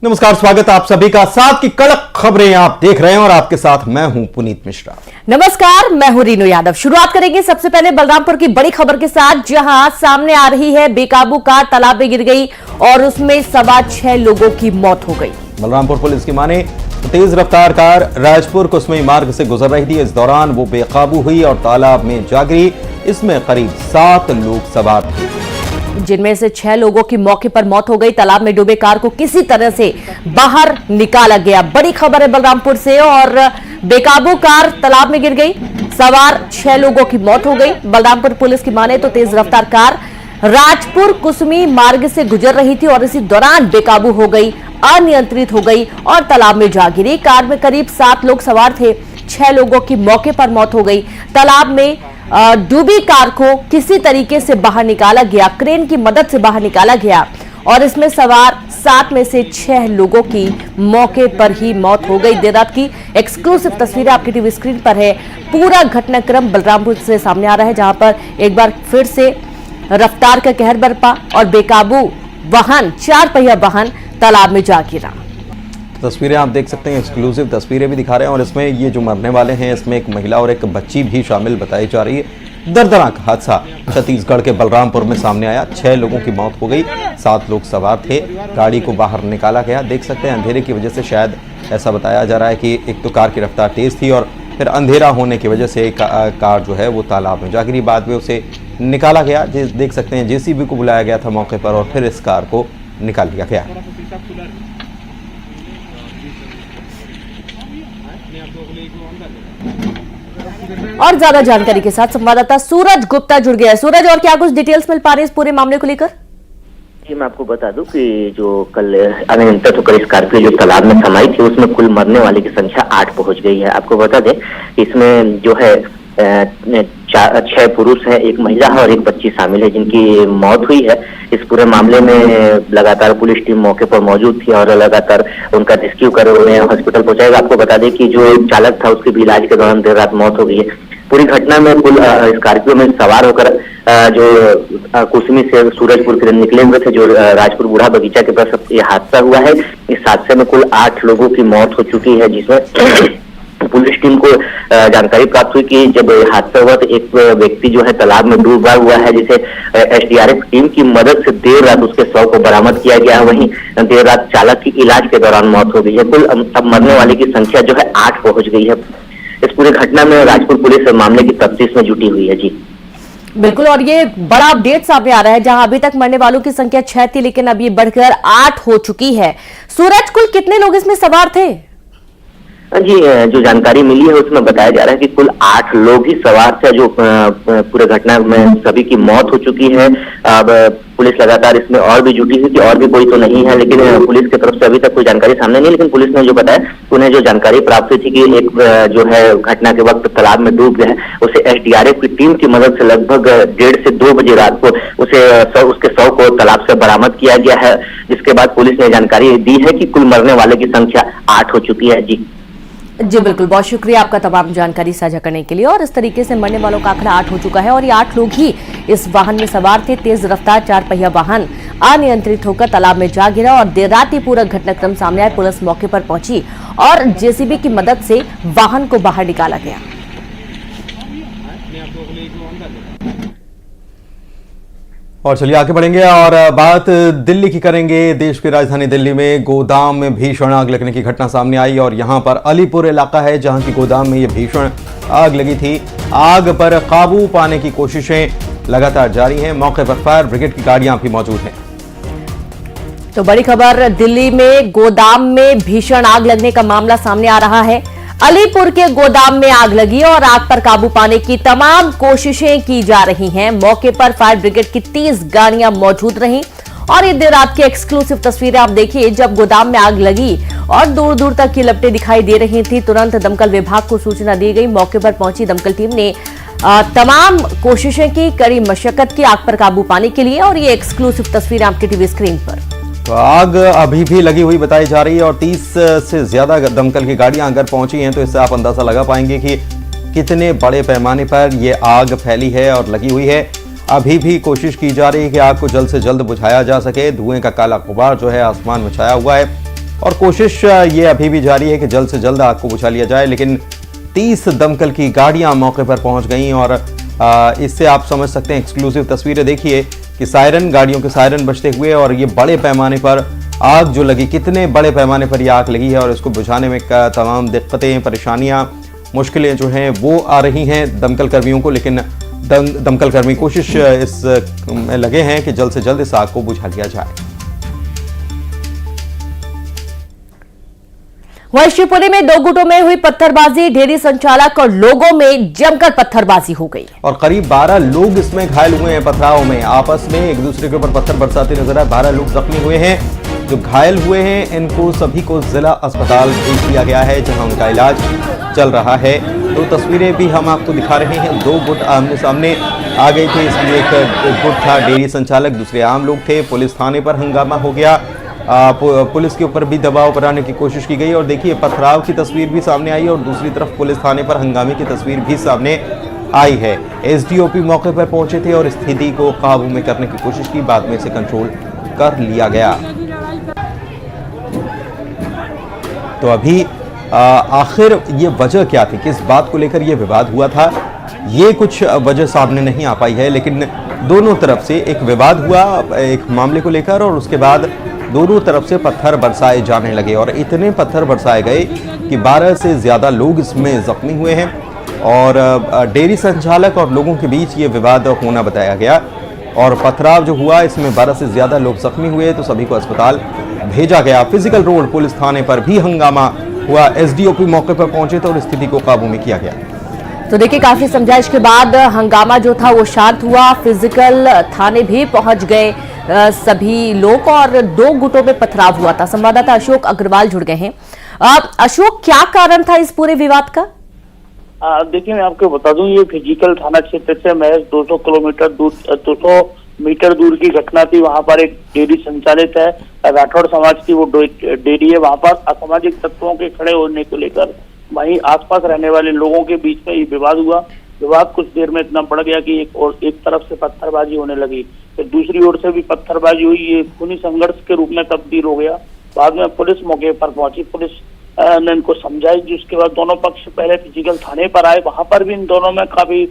नमस्कार, स्वागत है आप सभी का। साथ की कड़क खबरें आप देख रहे हैं और आपके साथ मैं हूं पुनीत मिश्रा। नमस्कार, मैं हूं रीनू यादव। शुरुआत करेंगे सबसे पहले बलरामपुर की बड़ी खबर के साथ, जहां सामने आ रही है बेकाबू कार तालाब में गिर गई और उसमें सवा 6 लोगों की मौत हो गई। बलरामपुर पुलिस की माने तो तेज रफ्तार कार राजपुर कुसमी मार्ग से गुजर रही थी। इस दौरान वो बेकाबू हुई और तालाब में जा गिरी। इसमें करीब 7 लोग सवार थे, जिनमें से 6 लोगों की मौके पर मौत हो गई। तालाब में डूबे कार को किसी तरह से बाहर निकाला गया। बड़ी खबर है बलरामपुर से, और बेकाबू कार तालाब में गिर गई, सवार 6 लोगों की मौत हो गई। बलरामपुर पुलिस की माने तो तेज रफ्तार कार राजपुर कुसमी मार्ग से गुजर रही थी और इसी दौरान बेकाबू हो गई, अनियंत्रित हो गई और तालाब में जा गिरी। कार में करीब 7 लोग सवार थे। 6 लोगों की मौके पर मौत हो गई। तालाब में डूबी कार को किसी तरीके से बाहर निकाला गया, क्रेन की मदद से बाहर निकाला गया और इसमें सवार 7 में से 6 लोगों की मौके पर ही मौत हो गई। देर रात की एक्सक्लूसिव तस्वीरें आपकी टीवी स्क्रीन पर है। पूरा घटनाक्रम बलरामपुर से सामने आ रहा है, जहां पर एक बार फिर से रफ्तार का कहर बरपा और बेकाबू वाहन, 4 पहिया वाहन तालाब में जा गिरा। तस्वीरें आप देख सकते हैं, एक्सक्लूसिव तस्वीरें भी दिखा रहे हैं। और इसमें ये जो मरने वाले हैं, इसमें एक महिला और एक बच्ची भी शामिल बताई जा रही है। दर्दनाक हादसा छत्तीसगढ़ के बलरामपुर में सामने आया। 6 लोगों की मौत हो गई, 7 लोग सवार थे। गाड़ी को बाहर निकाला गया। देख सकते हैं अंधेरे की वजह से, शायद ऐसा बताया जा रहा है कि एक तो कार की रफ्तार तेज थी और फिर अंधेरा होने की वजह से कार जो है वो तालाब में जा गिरी। बाद में उसे निकाला गया। देख सकते हैं जेसीबी को बुलाया गया था मौके पर और फिर इस कार को निकाल लिया गया। और ज्यादा जानकारी के साथ संवाददाता सूरज गुप्ता जुड़ गया है। सूरज, और क्या कुछ डिटेल्स मिल पा रही है इस पूरे मामले को लेकर? जी, मैं आपको बता दूं कि जो कल अनियंत्रित होकर स्कॉर्पियो जो तालाब में समाई थी, उसमें कुल मरने वाले की संख्या 8 पहुंच गई है। आपको बता दें, इसमें जो है 6 पुरुष हैं, एक महिला है और एक बच्ची शामिल है, जिनकी मौत हुई है। इस पूरे मामले में लगातार पुलिस टीम मौके पर मौजूद थी और लगातार उनका रेस्क्यू कर उन्हें हॉस्पिटल पहुंचाएगा। आपको बता दें कि जो चालक था, उसकी भी इलाज के दौरान देर रात मौत हो गई है। पूरी घटना में कुल स्कॉर्पियो में सवार होकर जो कुसमी से सूरजपुर के लिए निकले हुए थे, जो राजपुर बूढ़ा बगीचा के पास ये हादसा हुआ है। इस हादसे में कुल 8 लोगों की मौत हो चुकी है, जिसमें पुलिस टीम को जानकारी प्राप्त हुई कि जब हादसा हुआ तो एक व्यक्ति जो है तालाब में डूबा हुआ है, जिसे एसडीआरएफ टीम की मदद से देर रात उसके शव को बरामद किया गया है। वहीं देर रात चालक की इलाज के दौरान मौत हो गई है। कुल अब मरने वाले की संख्या जो है 8 पहुंच गई है। इस पूरी घटना में राजपुर पुलिस मामले की तफ्तीश में जुटी हुई है। जी बिल्कुल, और ये बड़ा अपडेट सामने आ रहा है, जहां अभी तक मरने वालों की संख्या 6 थी, लेकिन अब ये बढ़कर 8 हो चुकी है। सूरज, कुल कितने लोग इसमें सवार थे? जी, जो जानकारी मिली है उसमें बताया जा रहा है कि कुल 8 लोग ही सवार थे। जो पूरे घटना में सभी की मौत हो चुकी है। अब पुलिस लगातार इसमें और भी जुटी हुई कि और भी कोई तो नहीं है, लेकिन पुलिस की तरफ से अभी तक कोई जानकारी सामने नहीं। लेकिन पुलिस ने जो बताया, उन्हें जो जानकारी प्राप्त हुई थी कि एक जो है घटना के वक्त तालाब में डूब गया है, उसे एसडीआरएफ की टीम की मदद से लगभग 1:30 से 2 बजे रात को उसके शव को तालाब से बरामद किया गया है। जिसके बाद पुलिस ने जानकारी दी है कि कुल मरने वाले की संख्या 8 हो चुकी है। जी बिल्कुल, बहुत शुक्रिया आपका तमाम जानकारी साझा करने के लिए। और इस तरीके से मरने वालों का आंकड़ा 8 हो चुका है और ये 8 लोग ही इस वाहन में सवार थे। तेज रफ्तार 4 पहिया वाहन अनियंत्रित होकर तालाब में जा गिरा और देर रात ही पूरा घटनाक्रम सामने आया। पुलिस मौके पर पहुंची और जेसीबी की मदद से वाहन को बाहर निकाला गया। और चलिए आगे बढ़ेंगे और बात दिल्ली की करेंगे। देश की राजधानी दिल्ली में गोदाम में भीषण आग लगने की घटना सामने आई और यहां पर अलीपुर इलाका है, जहां की गोदाम में यह भीषण आग लगी थी। आग पर काबू पाने की कोशिशें लगातार जारी हैं। मौके पर फायर ब्रिगेड की गाड़ियां भी मौजूद हैं। तो बड़ी खबर, दिल्ली में गोदाम में भीषण आग लगने का मामला सामने आ रहा है। अलीपुर के गोदाम में आग लगी और आग पर काबू पाने की तमाम कोशिशें की जा रही हैं। मौके पर फायर ब्रिगेड की 30 गाड़ियां मौजूद रहीं और ये देर रात की एक्सक्लूसिव तस्वीरें आप देखिए, जब गोदाम में आग लगी और दूर दूर तक की लपटें दिखाई दे रही थी। तुरंत दमकल विभाग को सूचना दी गई। मौके पर पहुंची दमकल टीम ने तमाम कोशिशें की, कड़ी मशक्कत की आग पर काबू पाने के लिए। और ये एक्सक्लूसिव तस्वीरें आपकी टीवी स्क्रीन पर। तो आग अभी भी लगी हुई बताई जा रही है और 30 से ज्यादा दमकल की गाड़ियां अगर पहुंची हैं तो इससे आप अंदाजा लगा पाएंगे कि कितने बड़े पैमाने पर यह आग फैली है और लगी हुई है। अभी भी कोशिश की जा रही है कि आग को जल्द से जल्द बुझाया जा सके। धुएं का काला गुबार जो है आसमान में छाया हुआ है। और कोशिश ये अभी भी जारी है कि जल्द से जल्द आग को बुझा लिया जाए, लेकिन 30 दमकल की गाड़ियां मौके पर पहुंच गईं और इससे आप समझ सकते हैं। एक्सक्लूसिव तस्वीरें देखिए कि सायरन, गाड़ियों के सायरन बजते हुए और ये बड़े पैमाने पर आग जो लगी, कितने बड़े पैमाने पर ये आग लगी है और इसको बुझाने में तमाम दिक्कतें, परेशानियां, मुश्किलें जो हैं वो आ रही हैं दमकल कर्मियों को, लेकिन दमकल कर्मी कोशिश इस में लगे हैं कि जल्द से जल्द इस आग को बुझा लिया जाए। वहीं शिवपुरी में 2 गुटों में हुई पत्थरबाजी, डेयरी संचालक और लोगों में जमकर पत्थरबाजी हो गई और करीब 12 लोग इसमें घायल हुए हैं। पथराव में आपस में एक दूसरे के ऊपर पत्थर बरसाते नजर आए। 12 लोग जख्मी हुए हैं। जो घायल हुए हैं इनको सभी को जिला अस्पताल भेज दिया गया है, जहां उनका इलाज चल रहा है। तो तस्वीरें भी हम आपको दिखा रहे हैं। 2 गुट आमने सामने आ गए थे। इसमें एक गुट था डेयरी संचालक, दूसरे आम लोग थे। पुलिस थाने पर हंगामा हो गया। पुलिस के ऊपर भी दबाव बनाने की कोशिश की गई और देखिए पथराव की तस्वीर भी सामने आई और दूसरी तरफ पुलिस थाने पर हंगामे की तस्वीर भी सामने आई है। एसडीओपी मौके पर पहुंचे थे और स्थिति को काबू में करने की कोशिश की, बाद में इसे कंट्रोल कर लिया गया। तो अभी आखिर ये वजह क्या थी, किस बात को लेकर ये विवाद हुआ था, ये कुछ वजह सामने नहीं आ पाई है, लेकिन दोनों तरफ से एक विवाद हुआ एक मामले को लेकर और उसके बाद दोनों तरफ से पत्थर बरसाए जाने लगे और इतने पत्थर बरसाए गए कि 12 से ज़्यादा लोग इसमें जख्मी हुए हैं और डेयरी संचालक और लोगों के बीच ये विवाद होना बताया गया और पथराव जो हुआ इसमें 12 से ज़्यादा लोग जख्मी हुए तो सभी को अस्पताल भेजा गया। फिजिकल रोड पुलिस थाने पर भी हंगामा हुआ। एसडीओपी मौके पर पहुंचे थे और स्थिति को काबू में किया गया। तो देखिए काफी समझाइश के बाद हंगामा जो था वो शांत हुआ। फिजिकल थाने भी पहुंच गए सभी लोग और 2 गुटों में पथराव हुआ था। संवाददाता अशोक अग्रवाल जुड़ गए हैं। अशोक, क्या कारण था इस पूरे विवाद का? देखिए मैं आपको बता दूं, ये फिजिकल थाना क्षेत्र से महज 200 मीटर दूर की घटना थी। वहां पर एक डेयरी संचालित है, राठौड़ समाज की वो डेयरी है। वहां पर असामाजिक तत्वों के खड़े होने को लेकर वहीं आसपास रहने वाले लोगों के बीच में ये विवाद हुआ। विवाद कुछ देर में इतना बढ़ गया कि एक तरफ से पत्थरबाजी होने लगी, फिर दूसरी ओर से भी पत्थरबाजी हुई। ये खूनी संघर्ष के रूप में तब्दील हो गया। बाद में पुलिस मौके पर पहुंची, पुलिस ने इनको समझाई, जिसके बाद दोनों पक्ष पहले फिजिकल थाने पर आए। वहां पर भी इन दोनों में काफी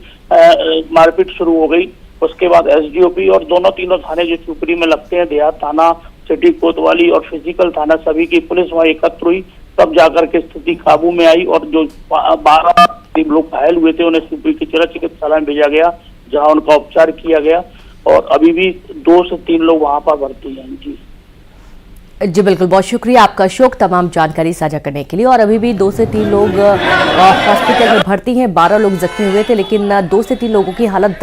मारपीट शुरू हो गई। उसके बाद एसडीओपी और तीनों थाने जो शिवपुरी में लगते हैं, देहात थाना, सिटी कोतवाली और फिजिकल थाना, सभी की पुलिस वहां एकत्र हुई। तब जाकर के स्थिति काबू में आई और जो 12 लोग घायल हुए थे उन्हें शिवपुरी के जिला चिकित्सालय में भेजा गया, जहां उनका उपचार किया गया और अभी भी 2 से 3 लोग वहां पर भर्ती हैं। जी बिल्कुल, बहुत शुक्रिया आपका अशोक तमाम जानकारी साझा करने के लिए। और अभी भी 2 से 3 लोग हॉस्पिटल में भर्ती हैं। 12 लोग जख्मी हुए थे, लेकिन 2 से 3 लोगों की हालत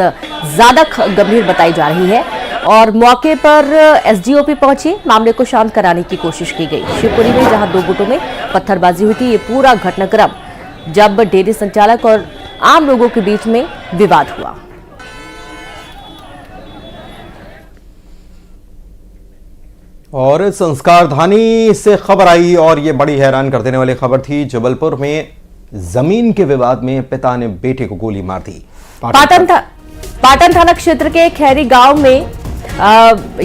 ज्यादा गंभीर बताई जा रही है और मौके पर एसडीओपी पहुंची, मामले को शांत कराने की कोशिश की गई। शिवपुरी में जहां 2 गुटों में पत्थरबाजी हुई थी, ये पूरा घटनाक्रम जब डेयरी संचालक और आम लोगों के बीच में विवाद हुआ। और संस्कारधानी से खबर आई और ये बड़ी हैरान कर देने वाली खबर थी। जबलपुर में जमीन के विवाद में पिता ने बेटे को गोली मार दी। पाटन थाना क्षेत्र के खैरी गांव में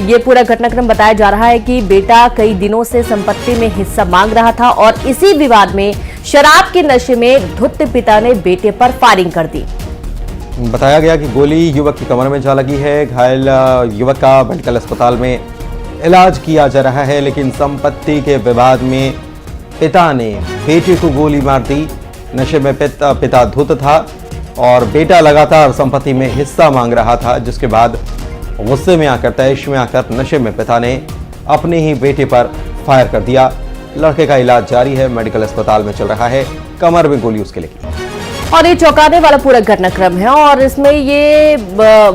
ये पूरा घटनाक्रम बताया जा रहा है कि बेटा कई दिनों से संपत्ति में हिस्सा मांग रहा था और इसी विवाद में शराब के नशे में धुत पिता ने बेटे पर फायरिंग कर दी। बताया गया कि गोली युवक की कमर में जा लगी है। घायल युवक का मेडिकल अस्पताल में इलाज किया जा रहा है, लेकिन संपत्ति के विवाद में पिता ने बेटे को गोली मार दी। नशे में पिता धुत था और बेटा लगातार संपत्ति में हिस्सा मांग रहा था, जिसके बाद गुस्से में आकर, तैश में आकर नशे में पिता ने अपने ही बेटे पर फायर कर दिया। लड़के का इलाज जारी है, मेडिकल अस्पताल में चल रहा है। कमर में गोली उसके लगी और ये चौंकाने वाला पूरा घटनाक्रम है और इसमें ये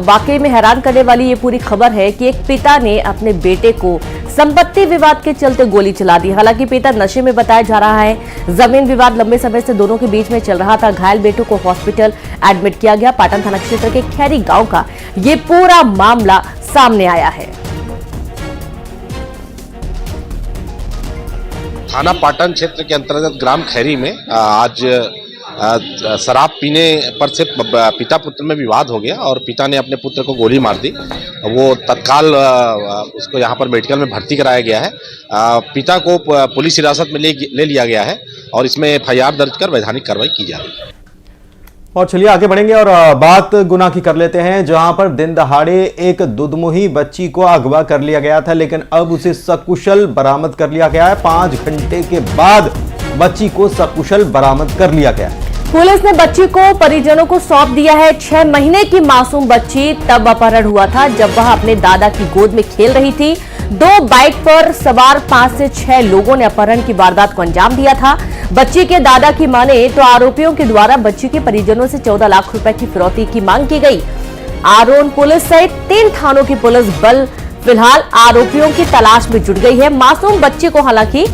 वाकई में हैरान करने वाली ये पूरी खबर है कि एक पिता ने अपने बेटे को संपत्ति विवाद के चलते गोली चला दी। हालांकि पिता नशे में बताया जा रहा है। जमीन विवाद लंबे समय से दोनों के बीच में चल रहा था। घायल बेटों को हॉस्पिटल एडमिट किया गया। पाटन थाना क्षेत्र के खैरी गांव का ये पूरा मामला सामने आया है। थाना पाटन क्षेत्र के अंतर्गत ग्राम खैरी में आज शराब पीने पर से पिता पुत्र में विवाद हो गया और पिता ने अपने पुत्र को गोली मार दी। वो तत्काल उसको यहाँ पर मेडिकल में भर्ती कराया गया है। पिता को पुलिस हिरासत में ले लिया गया है और इसमें FIR दर्ज कर वैधानिक कार्रवाई की जा रही है। और चलिए आगे बढ़ेंगे और बात गुनाह की कर लेते हैं, जहां पर दिन दहाड़े एक दुधमुही बच्ची को अगवा कर लिया गया था, लेकिन अब उसे सकुशल बरामद कर लिया गया है। 5 घंटे के बाद बच्ची को सकुशल बरामद कर लिया गया। पुलिस ने बच्ची को परिजनों को सौंप दिया है। 6 महीने की मासूम बच्ची तब अपहरण हुआ था जब वह अपने दादा की गोद में खेल रही थी। 2 बाइक पर सवार 5 से 6 लोगों ने अपहरण की वारदात को अंजाम दिया था। बच्ची के दादा की माने तो आरोपियों के द्वारा बच्ची के परिजनों से 14 लाख रुपए की फिरौती की मांग की गई। आरोन पुलिस सहित 3 थानों की पुलिस बल फिलहाल आरोपियों की तलाश में जुट गई है। मासूम बच्ची को हालांकि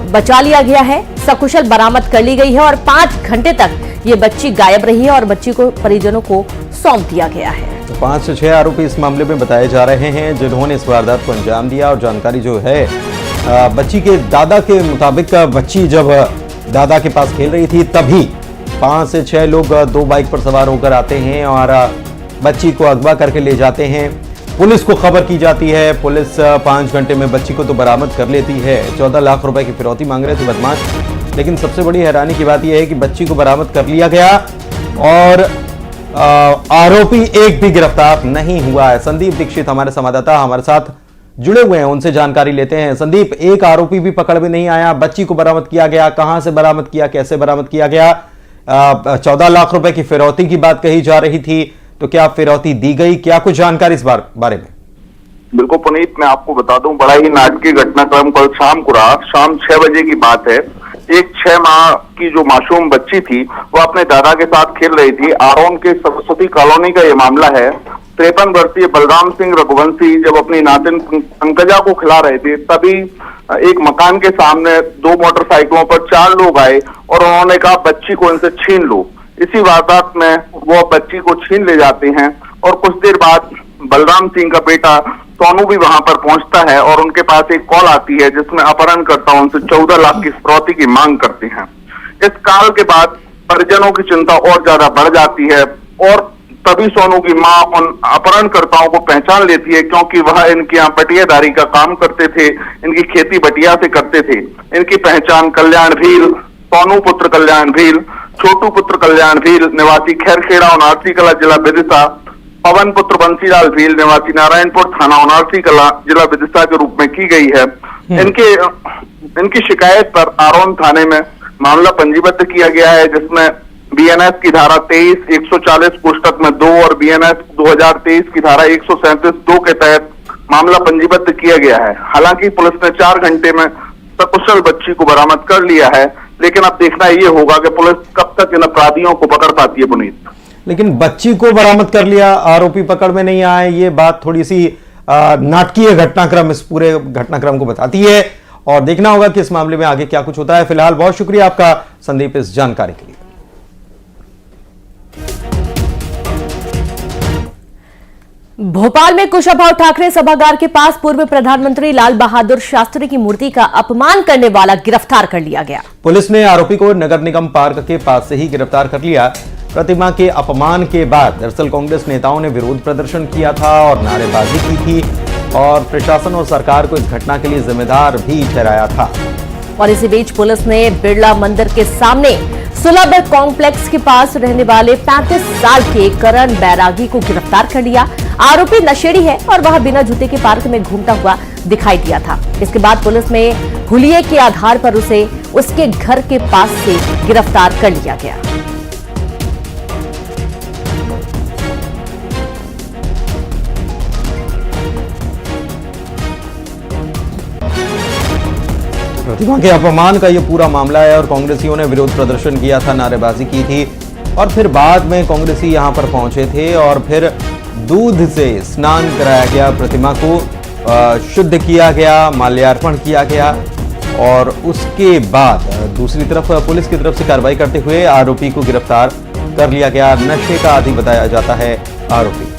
बचा लिया गया है, सकुशल बरामद कर ली गई है और 5 घंटे तक ये बच्ची गायब रही है और बच्ची को परिजनों को सौंप दिया गया है। तो 5 से 6 आरोपी इस मामले में बताए जा रहे हैं जिन्होंने इस वारदात को अंजाम दिया। और जानकारी जो है बच्ची के दादा के मुताबिक, बच्ची जब दादा के पास खेल रही थी तभी 5 से 6 लोग 2 बाइक पर सवार होकर आते हैं और बच्ची को अगवा करके ले जाते हैं। पुलिस को खबर की जाती है, पुलिस 5 घंटे में बच्ची को तो बरामद कर लेती है। 14 लाख रुपए की फिरौती मांग रहे थे बदमाश, लेकिन सबसे बड़ी हैरानी की बात यह है कि बच्ची को बरामद कर लिया गया और आरोपी एक भी गिरफ्तार नहीं हुआ है। संदीप दीक्षित हमारे संवाददाता हमारे साथ जुड़े हुए हैं, उनसे जानकारी लेते हैं। संदीप, एक आरोपी भी पकड़ में नहीं आया, बच्ची को बरामद किया गया, कहां से बरामद किया, कैसे बरामद किया गया? 14 लाख रुपए की फिरौती की बात कही जा रही थी, तो क्या फिरौती दी गई? क्या कुछ जानकारी इस बारे में? बिल्कुल पुनीत, मैं आपको बता दूं, बड़ा ही नाटकीय घटनाक्रम कल शाम को रहा। शाम 6 बजे की बात है। एक 6 माह की जो मासूम बच्ची थी वो अपने दादा के साथ खेल रही थी। आरोन के सरस्वती कॉलोनी का ये मामला है। 53 वर्षीय बलराम सिंह रघुवंशी जब अपनी नातिन पंकजा को खिला रहे थे तभी एक मकान के सामने 2 मोटरसाइकिलों पर 4 लोग आए और उन्होंने कहा बच्ची को इनसे छीन लो। इसी वारदात में वो बच्ची को छीन ले जाते हैं और कुछ देर बाद बलराम सिंह का बेटा सोनू भी वहां पर पहुंचता है और उनके पास एक कॉल आती है जिसमें अपहरणकर्ता उनसे 14 लाख की फिरौती की मांग करते हैं। इस काल के बाद परिजनों की चिंता और ज्यादा बढ़ जाती है और तभी सोनू की मां उन अपहरणकर्ताओं को पहचान लेती है, क्योंकि वह इनके यहाँ बटियादारी का काम करते थे, इनकी खेती बटिया से करते थे। इनकी पहचान कल्याण भील, सोनू पुत्र कल्याण भील, छोटू पुत्र कल्याण भील निवासी खैरखेड़ा उनारसी कला जिला विदिशा, पवन पुत्र बंसीलाल भील निवासी नारायणपुर थाना उनारसी कला जिला विदिशा के रूप में की गई है। इनकी शिकायत पर आरोन थाने में मामला पंजीबद्ध किया गया है, जिसमें BNS की धारा 23 140 पुस्तक में 2 और BNS 2023 की धारा 137 2 के तहत मामला पंजीबद्ध किया गया है। हालांकि पुलिस ने 4 घंटे में सकुशल बच्ची को बरामद कर लिया है, लेकिन अब देखना ये होगा कि पुलिस कब तक इन अपराधियों को पकड़ पाती है पुनीत। लेकिन बच्ची को बरामद कर लिया, आरोपी पकड़ में नहीं आए, ये बात थोड़ी सी नाटकीय घटनाक्रम इस पूरे घटनाक्रम को बताती है और देखना होगा कि इस मामले में आगे क्या कुछ होता है। फिलहाल बहुत शुक्रिया आपका संदीप इस जानकारी के लिए। भोपाल में कुशाभाऊ ठाकरे सभागार के पास पूर्व प्रधानमंत्री लाल बहादुर शास्त्री की मूर्ति का अपमान करने वाला गिरफ्तार कर लिया गया। पुलिस ने आरोपी को नगर निगम पार्क के पास से ही गिरफ्तार कर लिया। प्रतिमा के अपमान के बाद दरअसल कांग्रेस नेताओं ने विरोध प्रदर्शन किया था और नारेबाजी की थी और प्रशासन और सरकार को इस घटना के लिए जिम्मेदार भी ठहराया था। और इसी बीच पुलिस ने बिरला मंदिर के सामने सुलभ कॉम्प्लेक्स के पास रहने वाले 35 साल के करण बैरागी को गिरफ्तार कर लिया। आरोपी नशेड़ी है और वह बिना जूते के पार्क में घूमता हुआ दिखाई दिया था। इसके बाद पुलिस में हुलिये के आधार पर उसे उसके घर के पास से गिरफ्तार कर लिया गया। प्रतिमा के अपमान का यह पूरा मामला है और कांग्रेसियों ने विरोध प्रदर्शन किया था, नारेबाजी की थी और फिर बाद में कांग्रेसी यहां पर पहुंचे थे और फिर दूध से स्नान कराया गया, प्रतिमा को शुद्ध किया गया, माल्यार्पण किया गया और उसके बाद दूसरी तरफ पुलिस की तरफ से कार्रवाई करते हुए आरोपी को गिरफ्तार कर लिया गया। नशे का आदी बताया जाता है आरोपी।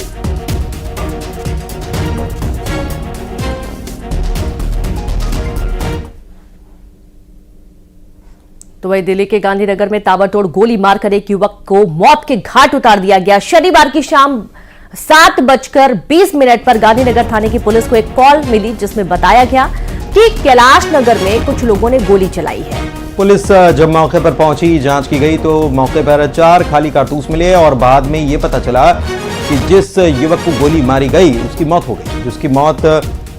तो वही दिल्ली के गांधीनगर में ताबड़तोड़ गोली मारकर एक युवक को मौत के घाट उतार दिया गया। शनिवार की शाम 7:20 पर गांधीनगर थाने की पुलिस को एक कॉल मिली, जिसमें बताया गया कि कैलाश नगर में कुछ लोगों ने गोली चलाई है। पुलिस जब मौके पर पहुंची, जांच की गई तो मौके पर 4 खाली कारतूस मिले और बाद में ये पता चला कि जिस युवक को गोली मारी गई उसकी मौत हो गई। जिसकी मौत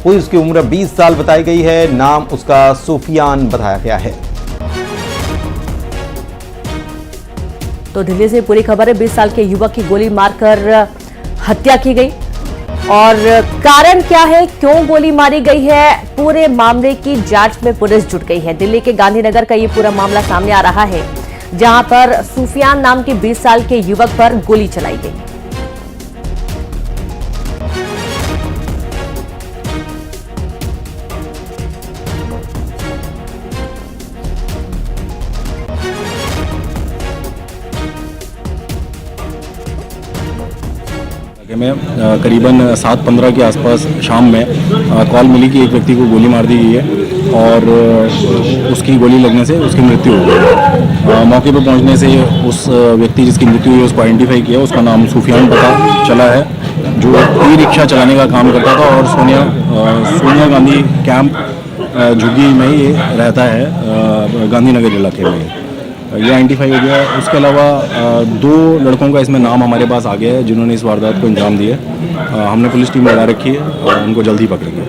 हुई उसकी उम्र 20 साल बताई गई है। नाम उसका सुफियान बताया गया है। तो दिल्ली से पूरी खबर है। 20 साल के युवक की गोली मारकर हत्या की गई और कारण क्या है, क्यों गोली मारी गई है, पूरे मामले की जांच में पुलिस जुट गई है। दिल्ली के गांधीनगर का ये पूरा मामला सामने आ रहा है, जहां पर सुफियान नाम के 20 साल के युवक पर गोली चलाई गई। में करीबन 7:15 के आसपास शाम में कॉल मिली कि एक व्यक्ति को गोली मार दी गई है और उसकी गोली लगने से उसकी मृत्यु हो गई। मौके पर पहुंचने से उस व्यक्ति जिसकी मृत्यु हुई उसको आइडेंटिफाई किया। उसका नाम सुफियान पता चला है, जो ई रिक्शा चलाने का काम करता था और सोनिया गांधी कैंप झुग्गी में ही रहता है, गांधीनगर इलाके में। ये आइडेंटिफाई हो गया। उसके अलावा 2 लड़कों का इसमें नाम हमारे पास आ गया है जिन्होंने इस वारदात को अंजाम दिया। हमने पुलिस टीम लगा रखी है और उनको जल्द ही पकड़ेंगे।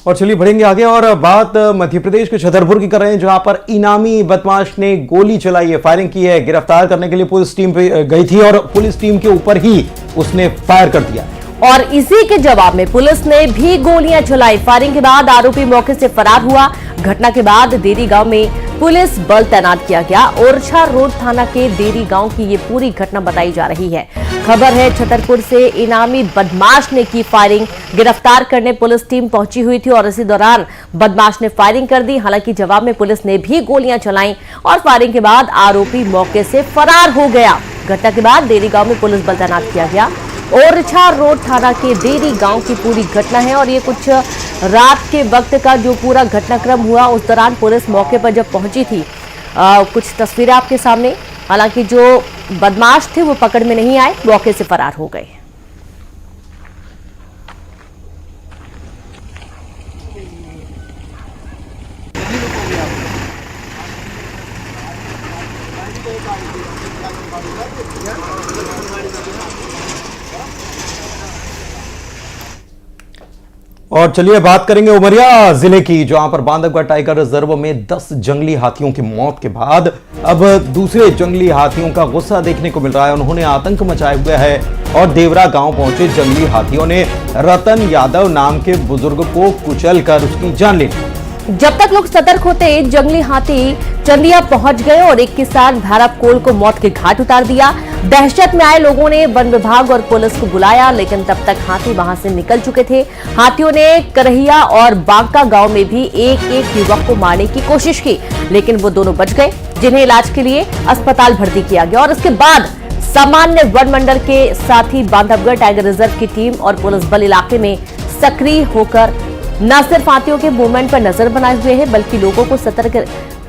और चलिए बढ़ेंगे आगे और बात मध्य प्रदेश के छतरपुर की कर रहे हैं, जहां पर इनामी बदमाश ने गोली चलाई है, फायरिंग की है। गिरफ्तार करने के लिए पुलिस टीम पे गई थी और पुलिस टीम के ऊपर ही उसने फायर कर दिया और इसी के जवाब में पुलिस ने भी गोलियां चलाई। फायरिंग के बाद आरोपी मौके से फरार हुआ। घटना के बाद देरी गांव में पुलिस बल तैनात किया गया। ओरछा रोड थाना के देरी गांव की ये पूरी घटना बताई जा रही है। खबर है छतरपुर से इनामी बदमाश ने की फायरिंग। गिरफ्तार करने पुलिस टीम पहुंची हुई थी और इसी दौरान बदमाश ने फायरिंग कर दी। हालांकि जवाब में पुलिस ने भी गोलियां चलाई और फायरिंग के बाद आरोपी मौके से फरार हो गया। घटना के बाद देरी गांव में पुलिस बल तैनात किया गया। ओरछा रोड थाना के देरी गांव की पूरी घटना है और ये कुछ रात के वक्त का जो पूरा घटनाक्रम हुआ, उस दौरान पुलिस मौके पर जब पहुंची थी। कुछ तस्वीरें आपके सामने। हालांकि जो बदमाश थे वो पकड़ में नहीं आए, मौके से फरार हो गए। और चलिए बात करेंगे उमरिया जिले की, जहां पर बांधवगढ़ टाइगर रिजर्व में 10 जंगली हाथियों की मौत के बाद अब दूसरे जंगली हाथियों का गुस्सा देखने को मिल रहा है। उन्होंने आतंक मचाया हुआ है और देवरा गांव पहुंचे जंगली हाथियों ने रतन यादव नाम के बुजुर्ग को कुचलकर उसकी जान ले ली। जब तक लोग सतर्क होते, जंगली हाथी चंदिया पहुंच गए और एक किसान भैरव कोल को मौत के घाट उतार दिया। दहशत में आए लोगों ने वन विभाग और पुलिस को बुलाया, लेकिन तब तक हाथी वहां से निकल चुके थे। हाथियों ने करहिया और बांका गांव में भी एक युवक को मारने की कोशिश की, लेकिन वो दोनों बच गए, जिन्हें इलाज के लिए अस्पताल भर्ती किया गया। और इसके बाद सामान्य वन मंडल के साथ ही बांधवगढ़ टाइगर रिजर्व की टीम और पुलिस बल इलाके में सक्रिय होकर न सिर्फ हाथियों के मूवमेंट पर नजर बनाए हुए हैं, बल्कि लोगों को सतर्क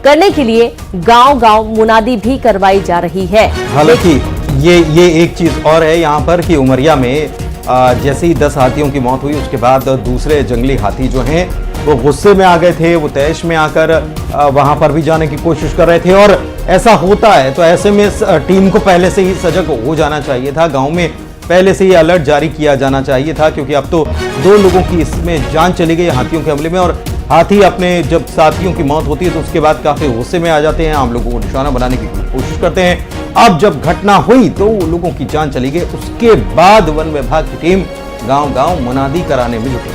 करने के लिए गांव-गांव मुनादी भी करवाई जा रही है। हालांकि ये एक चीज और है यहाँ पर कि उमरिया में जैसे ही 10 हाथियों की मौत हुई, उसके बाद दूसरे जंगली हाथी जो हैं वो गुस्से में आ गए थे। वो तैश में आकर वहां पर भी जाने की कोशिश कर रहे थे और ऐसा होता है तो ऐसे में टीम को पहले से ही सजग हो जाना चाहिए था। गाँव में पहले से ही अलर्ट जारी किया जाना चाहिए था, क्योंकि अब तो 2 लोगों की इसमें जान चली गई हाथियों के हमले में। और हाथी अपने जब साथियों की मौत होती है तो उसके बाद काफी गुस्से में आ जाते हैं, आम लोगों को निशाना बनाने की कोशिश करते हैं। अब जब घटना हुई तो लोगों की जान चली गई, उसके बाद वन विभाग की टीम गांव-गांव मुनादी कराने में जुटी।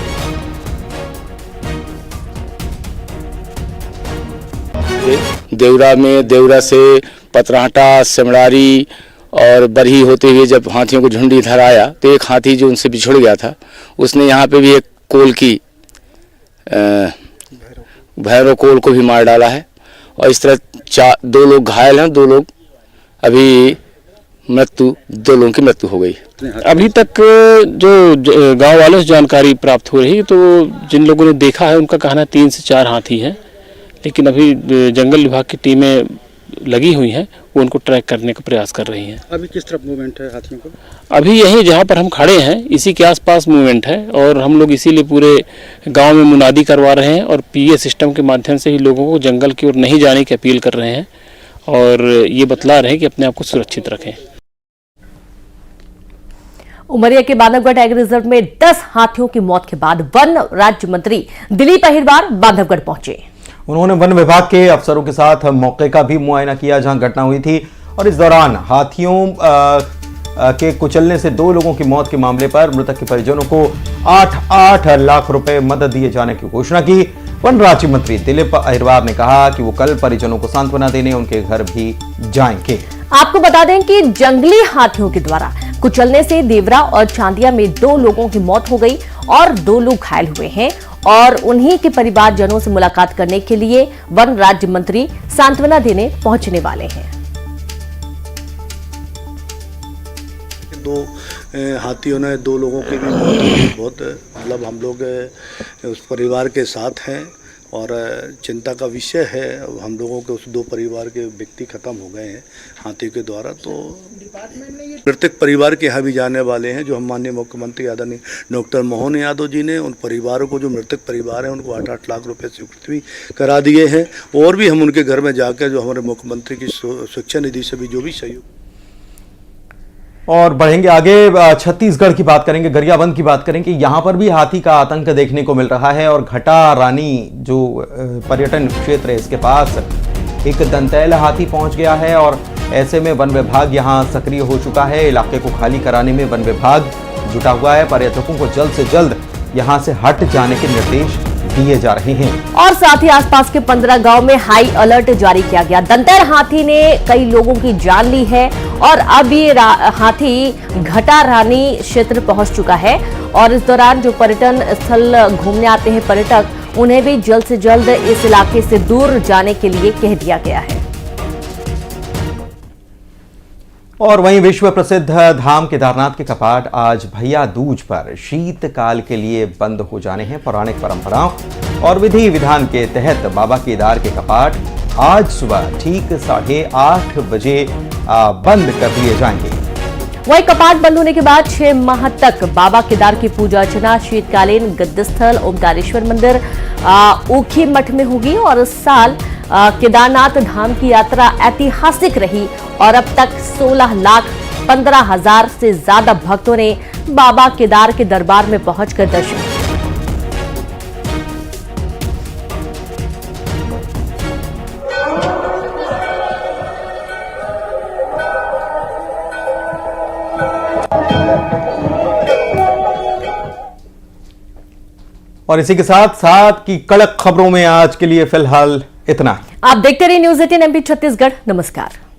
देवरा से पतराहटा, सिमड़ारी और बरही होते हुए जब हाथियों को झुंड इधर आया तो एक हाथी जो उनसे बिछुड़ गया था, उसने यहाँ पे भी एक कोल की भैरव कोल को भी मार डाला है। और इस तरह 2 लोग घायल हैं, 2 लोग अभी 2 लोगों की मृत्यु हो गई। अभी तक जो गांव वालों से जानकारी प्राप्त हो रही, तो जिन लोगों ने देखा है उनका कहना 3 से 4 हाथी हैं, लेकिन अभी जंगल विभाग की टीमें लगी हुई हैं, वो उनको ट्रैक करने का प्रयास कर रही हैं। अभी किस तरफ मूवमेंट है हाथियों को? अभी यहीं जहाँ पर हम खड़े हैं इसी के आसपास मूवमेंट है और हम लोग इसीलिए पूरे गांव में मुनादी करवा रहे हैं और पीए सिस्टम के माध्यम से ही लोगों को जंगल की ओर नहीं जाने की अपील कर रहे हैं और ये बतला रहे हैं कि अपने आप को सुरक्षित रखें। उमरिया के बांधवगढ़ टाइगर रिजर्व में 10 हाथियों की मौत के बाद वन राज्य मंत्री दिलीप अहिरवार बांधवगढ़ पहुंचे। उन्होंने वन विभाग के अफसरों के साथ मौके का भी मुआयना किया जहां घटना हुई थी और इस दौरान हाथियों के कुचलने से 2 लोगों की मौत के मामले पर मृतक के परिजनों को 8 लाख रुपए मदद दिए जाने की घोषणा की। वन राज्य मंत्री दिलीप अहिरवार ने कहा कि वो कल परिजनों को सांत्वना देने उनके घर भी जाएंगे। आपको बता दें कि जंगली हाथियों के द्वारा कुचलने से देवरा और चांदिया में 2 लोगों की मौत हो गई और 2 लोग घायल हुए हैं और उन्हीं के परिवारजनों से मुलाकात करने के लिए वन राज्य मंत्री सांत्वना देने पहुंचने वाले हैं। 2 हाथियों ने 2 लोगों की भी मौत हुई। बहुत मतलब हम लोग उस परिवार के साथ हैं और चिंता का विषय है। हम लोगों के उस 2 परिवार के व्यक्ति खत्म हो गए हैं हाथी के द्वारा। तो मृतक परिवार के यहाँ भी जाने वाले हैं जो हम माननीय मुख्यमंत्री आदरणीय डॉक्टर मोहन यादव जी ने उन परिवारों को, जो मृतक परिवार हैं, उनको 8 लाख रुपए स्वीकृति करा दिए हैं और भी हम उनके घर में जाकर जो हमारे मुख्यमंत्री की शिक्षा निधि से भी जो भी सहयोग। और बढ़ेंगे आगे, छत्तीसगढ़ की बात करेंगे, गरियाबंद की बात करेंगे। यहां पर भी हाथी का आतंक देखने को मिल रहा है और घटा रानी जो पर्यटन क्षेत्र है इसके पास एक दंतैल हाथी पहुंच गया है और ऐसे में वन विभाग यहां सक्रिय हो चुका है। इलाके को खाली कराने में वन विभाग जुटा हुआ है। पर्यटकों को जल्द से जल्द यहां से हट जाने के निर्देश दिए जा रहे हैं और साथ ही आसपास के 15 गांव में हाई अलर्ट जारी किया गया। दंतैल हाथी ने कई लोगों की जान ली है और अब ये हाथी घटा रानी क्षेत्र पहुंच चुका है और इस दौरान जो पर्यटन स्थल घूमने आते हैं पर्यटक, उन्हें भी जल्द से जल्द इस इलाके से दूर जाने के लिए कह दिया गया है। और वहीं विश्व प्रसिद्ध धाम केदारनाथ के कपाट आज भैया दूज पर शीतकाल के लिए बंद हो जाने हैं। पौराणिक परंपराओं और विधि विधान के तहत बाबा केदार के कपाट आज सुबह ठीक 8:30 बजे बंद कर दिए जाएंगे। वही कपाट बंद होने के बाद 6 माह तक बाबा केदार की पूजा अर्चना शीतकालीन गद्दस्थल ओमकारेश्वर मंदिर ऊखी मठ में होगी और इस साल केदारनाथ धाम की यात्रा ऐतिहासिक रही और अब तक 16,15,000 से ज्यादा भक्तों ने बाबा केदार के दरबार में पहुंचकर दर्शन किया। और इसी के साथ की कड़क खबरों में आज के लिए फिलहाल इतना ही। आप देखते रहिए न्यूज़ 18 MP छत्तीसगढ़। नमस्कार।